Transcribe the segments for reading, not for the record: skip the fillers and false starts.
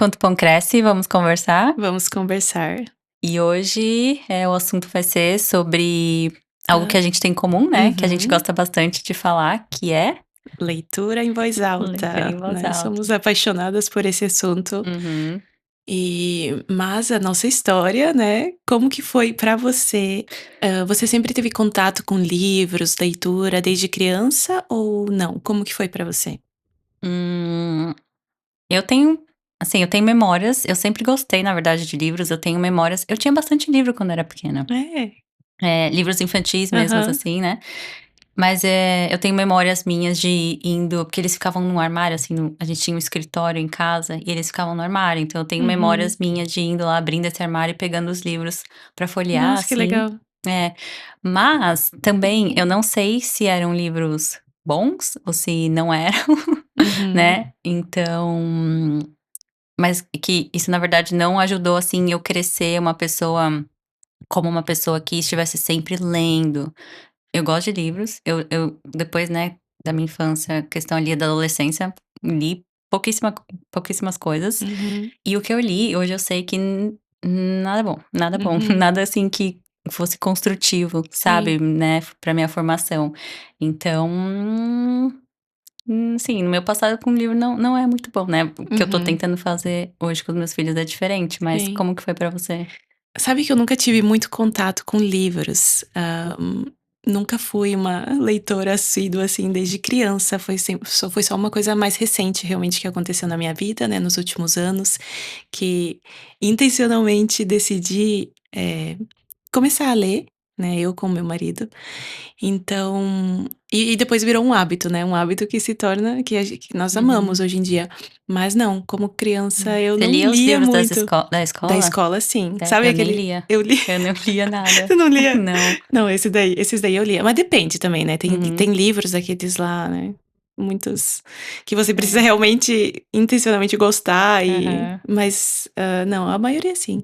Enquanto o pão cresce, vamos conversar. Vamos conversar. E hoje, o assunto vai ser sobre algo que Hã. a gente tem em comum, né, que a gente Uhum. gosta bastante de falar, que é Leitura em voz leitura alta, em voz né, alta. somos apaixonadas por esse assunto. Uhum. Mas a nossa história, né, como que foi pra você? Você sempre teve contato com livros, leitura desde criança ou não? Como que foi pra você? Hum, eu tenho eu tenho memórias, eu sempre gostei, na verdade, de livros, eu tenho memórias eu tinha bastante livro quando era pequena. É. Livros infantis mesmos, Aham. assim, né. Mas, eu tenho memórias minhas de indo porque eles ficavam no armário, assim, a gente tinha um escritório em casa e eles ficavam no armário, então eu tenho Uhum. memórias minhas de indo lá, abrindo esse armário e pegando os livros pra folhear, Nossa, que assim. legal. É. Mas também eu não sei se eram livros bons ou se não eram, Uhum. né. Então mas que isso na verdade não ajudou, assim, eu crescer uma pessoa que estivesse sempre lendo. Eu gosto de livros, eu depois, né, da minha infância, questão ali da adolescência, li pouquíssimas coisas, Uhum. e o que eu li, hoje eu sei que nada bom, Uhum. nada assim que fosse construtivo, Sim. sabe, né, pra minha formação. Então, sim, no meu passado com o livro não é muito bom, né, o que eu tô Uhum. tentando fazer hoje com os meus filhos é diferente, mas Sim. como que foi pra você? Sabe que eu nunca tive muito contato com livros, nunca fui uma leitora assídua, assim, desde criança, foi só uma coisa mais recente realmente que aconteceu na minha vida, né, nos últimos anos, que intencionalmente decidi, começar a ler, né, eu com meu marido, então e depois virou um hábito, né, um hábito que se torna que nós amamos Uhum. hoje em dia. Mas não, como criança eu Você não lia os lia livros muito. da Da escola? escola sim. Sabe Eu nem aquele lia. eu li Eu não lia nada. você não lia? Não. Não, esses daí eu lia, mas depende também, né, Uhum. tem livros aqueles lá, né, muitos que você precisa É. realmente intencionalmente gostar Aham. mas, não, a maioria sim,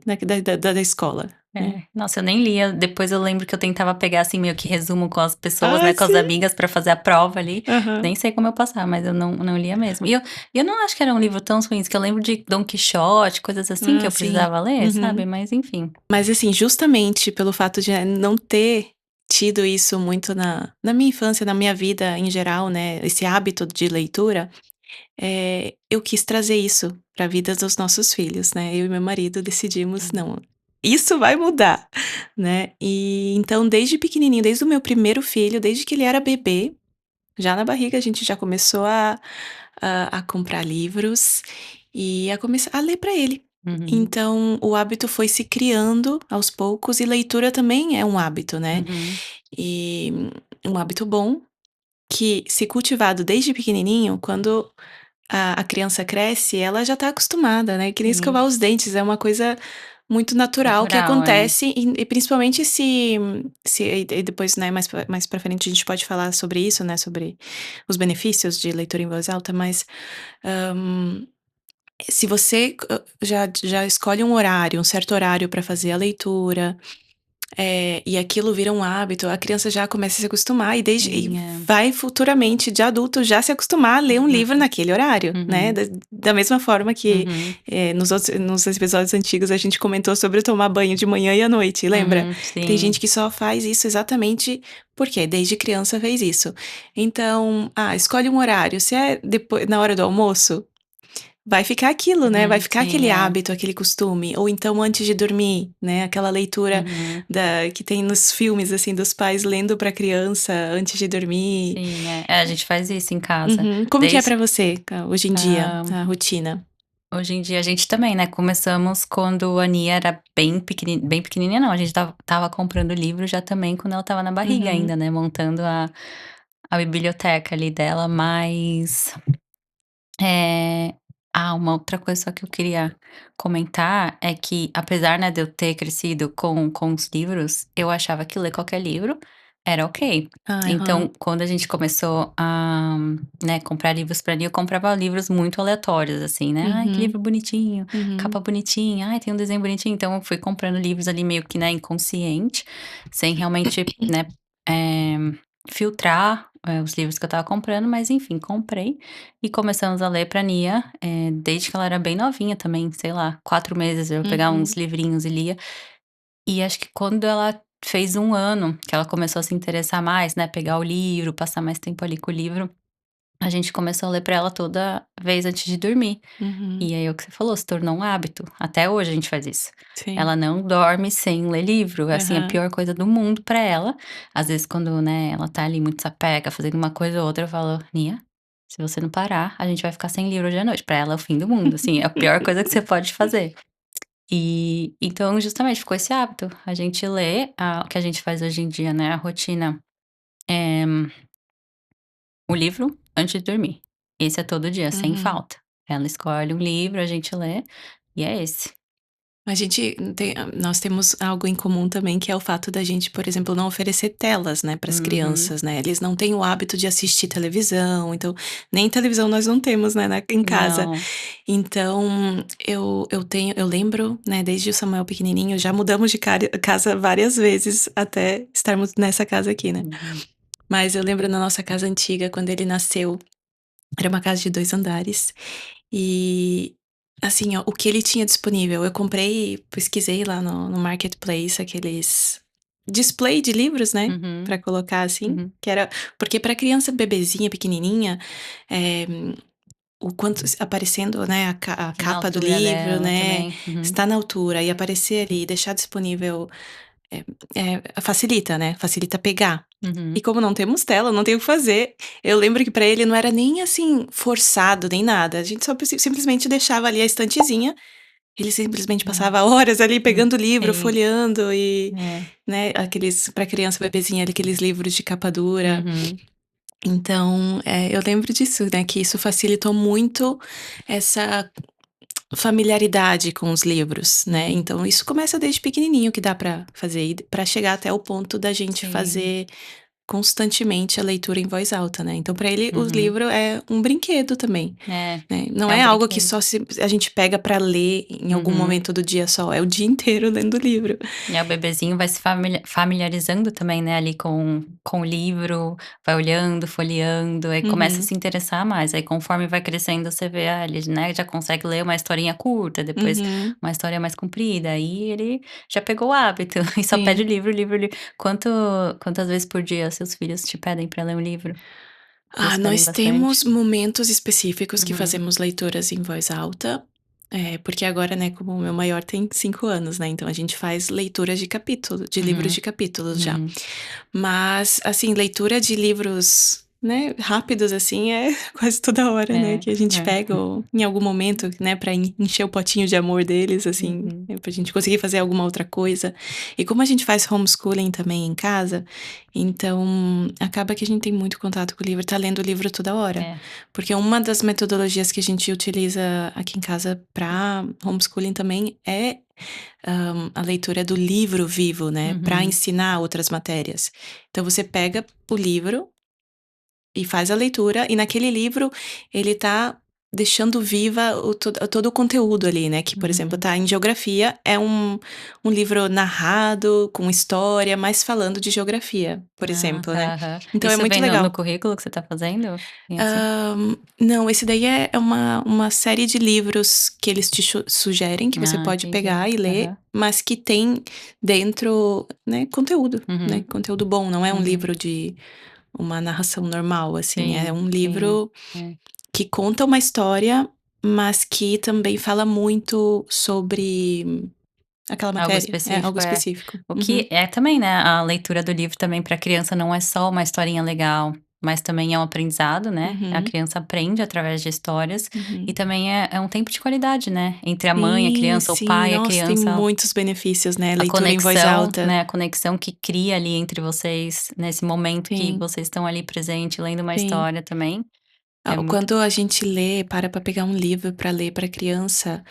da escola, né. É. Nossa, eu nem lia. Depois eu lembro que eu tentava pegar, assim, meio que resumo com as pessoas, Ah, né, com as sim. amigas pra fazer a prova ali. Aham. Nem sei como eu passava, mas eu não lia mesmo. E eu não acho que era um livro tão ruins, que eu lembro de Dom Quichote, coisas assim que Ah, eu sim. precisava ler, Uhum. sabe, mas enfim. Mas assim, justamente pelo fato de não ter tido isso muito na minha infância, na minha vida em geral, né, esse hábito de leitura, eu quis trazer isso para a vida dos nossos filhos, né, eu e meu marido decidimos: Uhum. "Não, isso vai mudar", né. E então desde pequenininho, desde o meu primeiro filho, desde que ele era bebê, já na barriga a gente já começou a comprar livros e a começar a ler para ele. Uhum. Então o hábito foi se criando aos poucos e leitura também é um hábito, né. Uhum. E um hábito bom que se cultivado desde pequenininho, quando a criança cresce, ela já está acostumada, né, que nem Sim. escovar os dentes, é uma coisa muito natural que Natural, é. acontece e principalmente se e depois, né, mais pra frente a gente pode falar sobre isso, né, sobre os benefícios de leitura em voz alta, mas, hã, se você já escolhe um horário, um certo horário para fazer a leitura, e aquilo vira um hábito, a criança já começa a se acostumar e Sim, é. vai futuramente, de adulto, já se acostumar a ler um livro Uhum. naquele horário, né. Uhum. Da mesma forma que, Uhum. nos episódios antigos a gente comentou sobre tomar banho de manhã e à noite, lembra? Uhum. Que tem Sim. gente que só faz isso exatamente porque desde criança fez isso. Então, escolhe um horário, se é depois na hora do almoço, vai ficar aquilo, né, vai ficar Sim, aquele é. hábito, aquele costume, ou então antes de dormir, né, aquela leitura Uhum. da que tem nos filmes, assim, dos pais lendo pra criança antes de dormir. Sim, é. É, a gente faz isso em casa. Uhum. Como que é Desde pra você, hoje em dia, hã, a rotina? hoje em dia a gente também, né, começamos quando a Nia era bem pequenininha não, a gente estava comprando livro já também quando ela estava na barriga Uhum. ainda, né, montando a biblioteca ali dela, mas, eh uma outra coisa só que eu queria comentar é que apesar, né, de eu ter crescido com os livros, eu achava que ler qualquer livro era ok. Aham. Então, quando a gente começou a, né, comprar livros pra ler, eu comprava livros muito aleatórios, assim, né, "Ai, que Uhum. livro bonitinho, Uhum. capa bonitinha, ai, tem um desenho bonitinho", então eu fui comprando livros ali meio que, né, inconsciente, sem realmente, né, eh, filtrar, os livros que eu estava comprando, mas enfim, comprei e começamos a ler pra Nia, desde que ela era bem novinha também, sei lá, 4 meses eu pegava uns Uhum, livrinhos e lia. E acho que quando ela fez 1 ano, que ela começou a se interessar mais, né, pegar o livro, passar mais tempo ali com o livro, a gente começou a ler pra ela toda vez antes de dormir. uhum. E aí é o que você falou, se tornou um hábito. Até hoje a gente faz isso. Sim. Ela não dorme sem ler livro, assim, a Aham. pior coisa do mundo pra ela. Às vezes quando, né, ela tá ali muito sapeca, fazendo uma coisa ou outra, eu falo: "Nia, se você não parar, a gente vai ficar sem livro hoje à noite". Pra ela é o fim do mundo, assim, é a pior coisa que você pode fazer. E então justamente ficou esse hábito, a gente lê, o que a gente faz hoje em dia, né, a rotina, é o livro antes de dormir. Esse é todo dia, sem Uhum. falta. Ela escolhe um livro, a gente lê, e é esse. A gente nós temos algo em comum também, que é o fato da gente, por exemplo, não oferecer telas, né, para as Uhum. crianças, né. Eles não têm o hábito de assistir televisão, então nem televisão nós não temos, né, em casa. Não. Então eu lembro, né, desde o Samuel pequenininho, já mudamos de casa várias vezes até estarmos nessa casa aqui, né. Uhum. Mas eu lembro na nossa casa antiga, quando ele nasceu, era uma casa de 2 andares, e, assim, ó, o que ele tinha disponível, eu comprei pesquisei lá no marketplace aqueles display de livros, né, Uhum. pra colocar, assim, Uhum. que era porque pra criança bebezinha, pequenininha, eh, o quanto aparecendo, né, a Na capa do altura livro, dela né, também. Uhum. está na altura e aparecer ali, deixar disponível é facilita, né, facilita pegar. E Uhum. como não temos tela, não tem o que fazer, eu lembro que pra ele não era nem, assim, forçado nem nada, a gente só simplesmente deixava ali a estantezinha, ele simplesmente Hum. passava horas ali Hum. pegando o livro, Sim. folheando e, É. né, aqueles pra criança bebezinha, aqueles livros de capa dura. Uhum. Então, eu lembro disso, né, que isso facilitou muito essa familiaridade com os livros, né, Uhum. então isso começa desde pequenininho que dá pra fazer e pra chegar até o ponto da gente Sim. fazer constantemente a leitura em voz alta, né, então pra ele o Uhum. livro é um brinquedo também, É, né, não é um é algo que brinquedo. só se a gente pega pra ler em algum Uhum. momento do dia só, é o dia inteiro lendo o livro. O bebezinho vai se familiarizando também, né, ali com o livro, vai olhando, folheando, aí começa a Uhum, se interessar mais, aí conforme vai crescendo você vê, ele, né, já consegue ler uma historinha curta, depois uhum, uma história mais comprida, aí ele já pegou o hábito e só pede sim. livro, livro, livro. Quantas vezes por dia seus filhos te pedem para ler um livro? Eles Ah, pedem nós temos bastante? momentos específicos que Uhum, fazemos leituras em voz alta, porque agora, né, como o meu maior tem 5 anos, né, então a gente faz leituras de livros uhum, de capítulos já. uhum. Mas, assim, leitura de livros, né, rápidos, assim, é quase toda hora, né, É, que a gente é. pega ou em algum momento, né, pra encher o potinho de amor deles, assim, Uhum, pra gente conseguir fazer alguma outra coisa. E como a gente faz homeschooling também em casa, então acaba que a gente tem muito contato com o livro, tá lendo o livro toda hora. é. Porque uma das metodologias que a gente utiliza aqui em casa pra homeschooling também é a leitura do livro vivo, né, para Uhum. ensinar outras matérias. Então você pega o livro e faz a leitura, e naquele livro ele tá deixando viva todo o conteúdo ali, né, que, por exemplo, Uhum. tá em geografia, é um livro narrado, com história, mas falando de geografia, por Ah, exemplo, né. tá, aham. Então é Isso muito vem no legal. currículo que você tá fazendo? Tem assim? Não, esse daí é uma série de livros que eles te sugerem, que você Ah, pode entendi. pegar e ler, Aham. mas que tem dentro, né, Uhum, conteúdo bom, não é um uhum. livro de uma narração normal, assim, é Sim, um sim. livro É. que conta uma história, mas que também fala muito sobre aquela Algo matéria, é algo específico, é. específico. O Uhum, que é também, né, a leitura do livro também pra criança não é só uma historinha legal, mas também é um aprendizado, né. A uhum, criança aprende através de histórias e uhum. também é um tempo de qualidade, né, entre a mãe, a Sim, criança, o sim, pai, a nossa, tem criança. muitos benefícios, né, A leitura em voz conexão, alta. né, a conexão que cria ali entre vocês, nesse momento que Sim, vocês estão ali presente lendo uma sim. história também, é muito Quando a gente lê, para pra pegar um livro para ler para criança,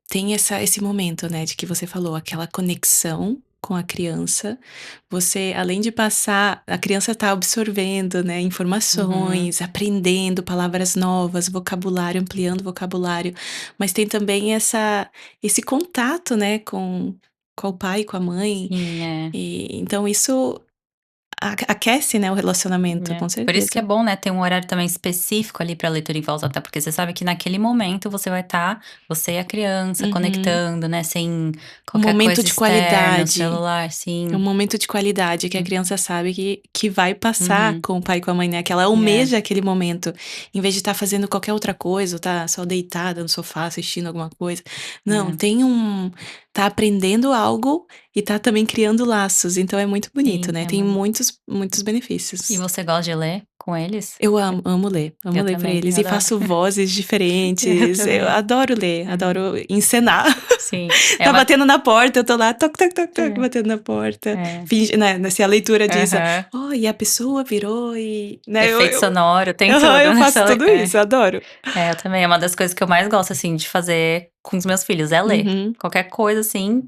tem esse momento, né, de que você falou, aquela conexão com a criança. Você, além de passar a criança tá absorvendo, né, uhum, informações, aprendendo palavras novas, vocabulário, ampliando vocabulário, mas tem também esse contato, né, com o pai, com a mãe, sim, é. e então isso aquece, né, o relacionamento, É. com Por isso que é certeza. bom, né, ter um horário também específico ali pra leitura em voz alta, porque você sabe que naquele momento você vai estar, você e a criança Uhum. conectando, né, sem Um qualquer momento coisa de externa, qualidade. celular, É um sim. momento de qualidade que a Hum, criança sabe que vai passar uhum. com o pai e com a mãe, né, que ela É, almeja aquele momento, em vez de estar fazendo qualquer outra coisa ou tá só deitada no sofá assistindo alguma coisa. Não, é. tem tá aprendendo algo e tá também criando laços, então é muito bonito, Sim, né, é tem muito. muitos E benefícios. você gosta de ler com eles? Eu É, amo eu ler pra também, eu eles e adoro. faço vozes Eu diferentes, eu também. adoro ler, Uhum. adoro encenar. Sim, é Tá uma batendo na porta, eu tô lá toc, toc, toc, toc, é, batendo na porta, é. né, se a leitura diz: Aham. "Ó, e a pessoa virou e", né, Efeito sonoro, tem aham, tudo eu faço nessa tudo isso, eu adoro. eu também, é uma das coisas que eu mais gosto, assim, de fazer com os meus filhos, é ler. Uhum. Qualquer coisa, assim.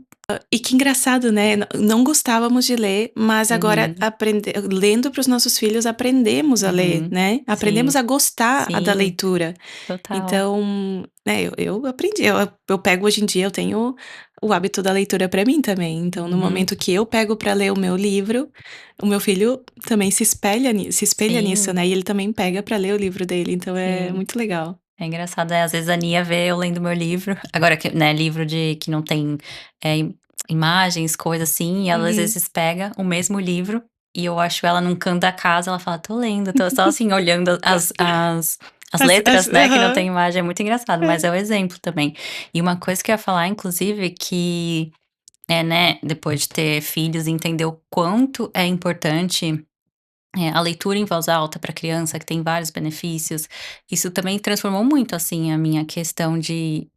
E que engraçado, né, não gostávamos de ler, mas agora Uhum, lendo para os nossos filhos aprendemos a ler, uhum. né, aprendemos Sim, a gostar da sim, leitura. total. Então, né, eu aprendi, eu pego hoje em dia eu tenho o hábito da leitura para mim também, então no Uhum. momento que eu pego para ler o meu livro, o meu filho também se espelha nisso, Sim, né, e ele também pega para ler o livro dele, então é sim. muito legal. É engraçado, às vezes a Nia vê eu lendo meu livro, agora que, né, livro de que não tem, imagens, coisa assim, e ela às Uhum. vezes pega o mesmo livro, e eu acho ela num canto da casa, ela fala: "Tô lendo", tô só assim olhando as letras, né, que não tem Aham. imagem, é muito engraçado, mas É. é o exemplo também. E uma coisa que eu ia falar inclusive que, né, depois de ter filhos, entender o quanto é importante, a leitura em voz alta para criança, que tem vários benefícios, isso também transformou muito, assim, a minha questão de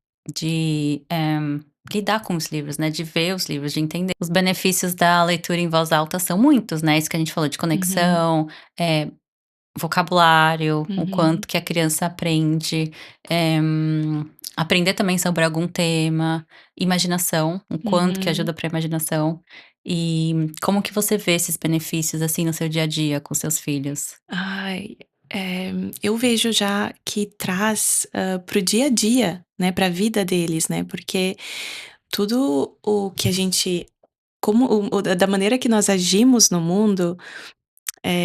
lidar com os livros, né, de ver os livros, de entender. Os benefícios da leitura em voz alta são muitos, né, isso que a gente falou de Uhum, conexão, vocabulário, o uhum, quanto que a criança aprende, aprender também sobre algum tema, imaginação, o quanto que uhum. ajuda para a imaginação. E como que você vê esses benefícios, assim, no seu dia a dia com seus filhos? Ai, eu vejo já que traz, para o dia a dia, né, para a vida deles, né, porque tudo o que a gente como o da maneira que nós agimos no mundo,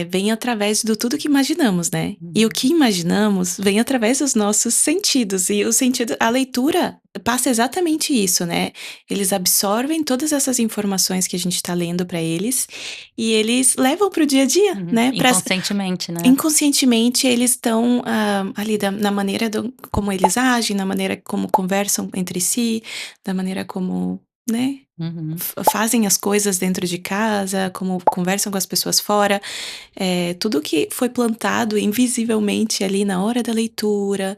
vem através do tudo que imaginamos, né. E o que Uhum, imaginamos vem através dos nossos sentidos, e o sentido a leitura passa exatamente isso, né. Eles absorvem todas essas informações que a gente está lendo para eles, e eles levam para o dia a dia, uhum. né, Inconscientemente, né? inconscientemente eles estão, ali na maneira como eles agem, na maneira como conversam entre si, da maneira como, né, Uhum, fazem as coisas dentro de casa, como conversam com as pessoas fora, tudo que foi plantado invisivelmente ali na hora da leitura,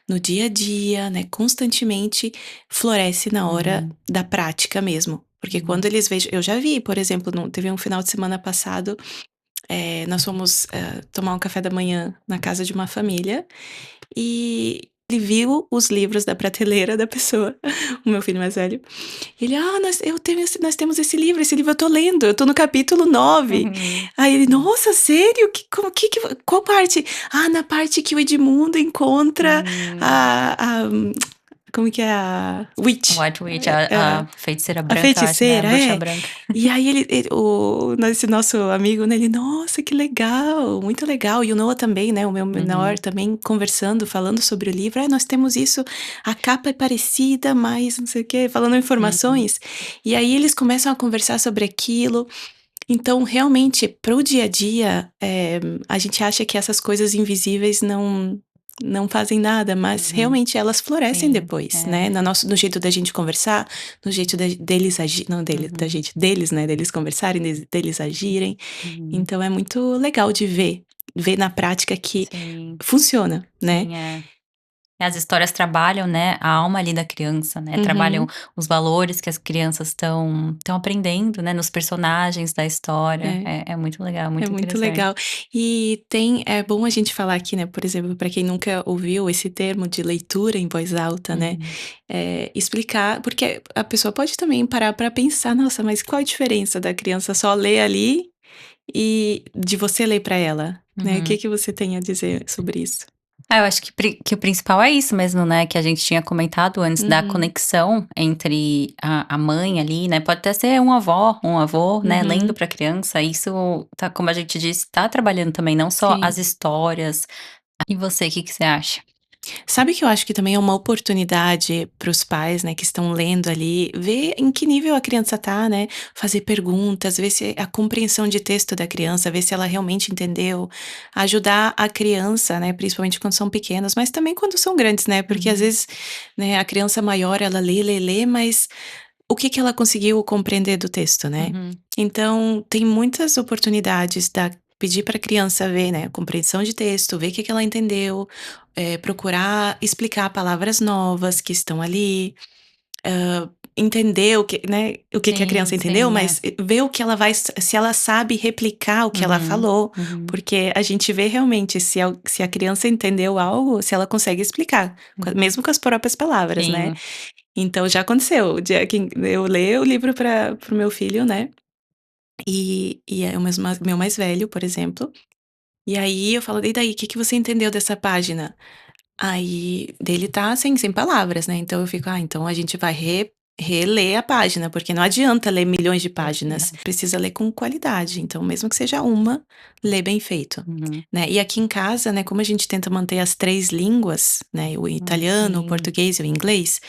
no dia a dia, né, constantemente floresce na hora uhum, da prática mesmo. Porque quando uhum, eles vejam eu já vi, por exemplo, teve um final de semana passado, nós fomos, tomar um café da manhã na casa de uma família, e ele viu os livros da prateleira da pessoa, o meu filho mais velho, ele: "Ah, nós temos esse livro eu tô lendo, eu tô no capítulo 9". uhum, Aí ele: "Nossa, sério? Qual parte?". "Ah, na parte que o Edmundo encontra uhum. a como que é? A Witch". White Witch, a feiticeira A branca, eu acho, né, a feiticeira, bruxa é. branca. E aí esse nosso amigo, né, ele: "Nossa, que legal, muito legal". E o Noah também, né, o meu menor Uhum, também conversando, falando sobre o livro: nós temos isso, a capa é parecida, mas não sei o quê", falando uhum, informações. E aí eles começam a conversar sobre aquilo. Então, realmente, para o dia a dia, a gente acha que essas coisas invisíveis não fazem nada, mas uhum. realmente elas florescem Sim, depois, é. né, no jeito da gente conversar, no jeito deles agir não dele da Uhum, gente deles, né, deles conversarem, deles agirem. uhum. Então é muito legal de ver na prática que Sim, funciona, né. sim, é. As histórias trabalham, né, a alma ali da criança, né, trabalham Uhum. os valores que as crianças estão aprendendo, né, nos personagens da história. É. É muito legal, É muito muito interessante. legal. E é bom a gente falar aqui, né, por exemplo, para quem nunca ouviu esse termo de leitura em voz alta, né, Uhum, explicar porque a pessoa pode também parar para pensar: "Nossa, mas qual a diferença da criança só ler ali e de você ler para ela?", né, o que uhum. que você tem a dizer sobre isso? Ah, eu acho que o principal é isso mesmo, né, que a gente tinha comentado antes da Uhum, conexão entre a mãe ali, né, pode até ser uma avó, um avô, né, lendo uhum, pra criança, isso tá, como a gente disse, tá trabalhando também não só as sim. histórias. E você, o que que você acha? Sabe que eu acho que também é uma oportunidade para os pais, né, que estão lendo ali, ver em que nível a criança tá, né, fazer perguntas, ver se a compreensão de texto da criança, ver se ela realmente entendeu, ajudar a criança, né, principalmente quando são pequenas, mas também quando são grandes, né, porque às Uhum, vezes, né, a criança maior ela lê, lê, lê, mas o que que ela conseguiu compreender do texto, né? uhum, Então, tem muitas oportunidades da pedir para a criança ver, né, compreensão de texto, ver o que que ela entendeu, procurar explicar palavras novas que estão ali, entender o que, né, o que que a sim, criança entendeu, sim, é. mas ver o que ela vai, se ela sabe replicar o que ela Uhum, falou, uhum, porque a gente vê realmente se a criança entendeu algo, se ela consegue explicar, uhum. mesmo com as próprias palavras, né? Sim. Então já aconteceu, o dia que eu ler o livro para o meu filho, né, e é o meu mais velho, por exemplo, e aí eu falo: "E daí, o que que você entendeu dessa página?". Aí dele tá sem palavras, né, então eu fico: "Ah, então a gente vai reler a página, porque não adianta ler milhões de páginas, Verdade. precisa ler com qualidade, então mesmo que seja uma, lê bem feito", Uhum. né. E aqui em casa, né, como a gente tenta manter as 3 línguas, né, o italiano, o Sim. português e o inglês,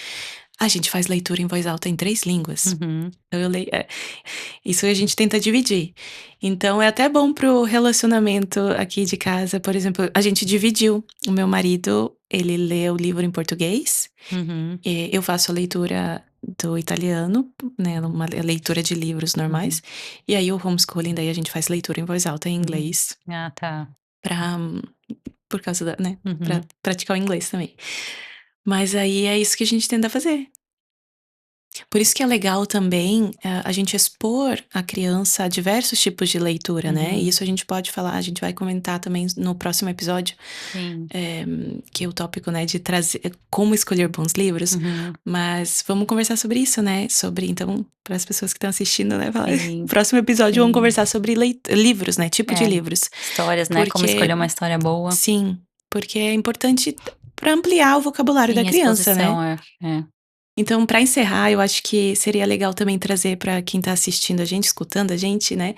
a gente faz leitura em voz alta em 3 línguas. Uhum, Então eu leio isso a gente tenta dividir. Então é até bom para o relacionamento aqui de casa, por exemplo, a gente dividiu. O meu marido, ele lê o livro em português, uhum, eu faço a leitura do italiano, né, uma leitura de livros normais, uhum, e aí o homeschooling, daí a gente faz leitura em voz alta em uhum. inglês, Ah, tá. pra por causa da, né, pra Uhum, praticar o inglês também. Mas aí é isso que a gente tenta fazer. Por isso que é legal também, a gente expor a criança a diversos tipos de leitura, né, e uhum. isso a gente pode falar, a gente vai comentar também no próximo episódio, Sim. eh, que é o tópico, né, de trazer como escolher bons livros, Uhum. mas vamos conversar sobre isso, né, sobre então, para as pessoas que estão assistindo, né, falar no Sim, próximo episódio vamos sim. conversar sobre livros, né, tipo de É, livros, histórias, né, como porque escolher uma história boa. sim, porque é importante para ampliar o vocabulário da Sim, a criança, né. exposição, é. Então, para encerrar, eu acho que seria legal também trazer para quem está assistindo a gente, escutando a gente, né,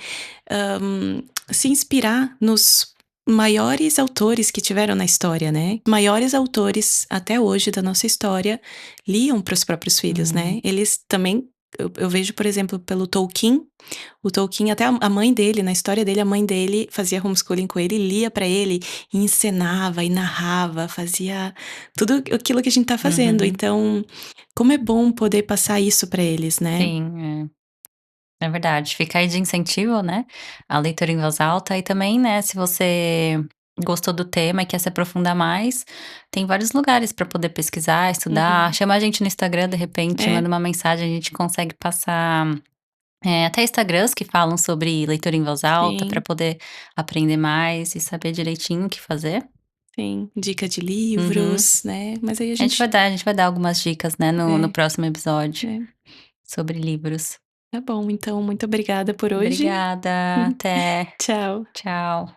hã, se inspirar nos maiores autores que tiveram na história, né. Maiores autores até hoje da nossa história liam para os próprios filhos, Uhum, né. Eles também eu vejo, por exemplo, pelo Tolkien, o Tolkien até a mãe dele, na história dele, a mãe dele fazia homeschooling com ele, lia para ele, e encenava e narrava, fazia tudo aquilo que a gente tá fazendo. uhum. Então, como é bom poder passar isso para eles, né. Sim, é verdade. Fica aí de incentivo, né, a leitura em voz alta e também, né, se você gostou do tema e quer se aprofundar mais, tem vários lugares para poder pesquisar, estudar, Uhum. chama a gente no Instagram, de repente, É, manda uma mensagem, a gente consegue passar, até Instagrams que falam sobre leitura em voz alta para sim, poder aprender mais e saber direitinho o que fazer. sim. Dica de Uhum. livros, né, mas aí a A gente vai gente dar a gente vai dar algumas dicas, né, no é, próximo episódio é. sobre livros. Tá bom, então muito obrigada por hoje. Obrigada, até. Tchau. Tchau.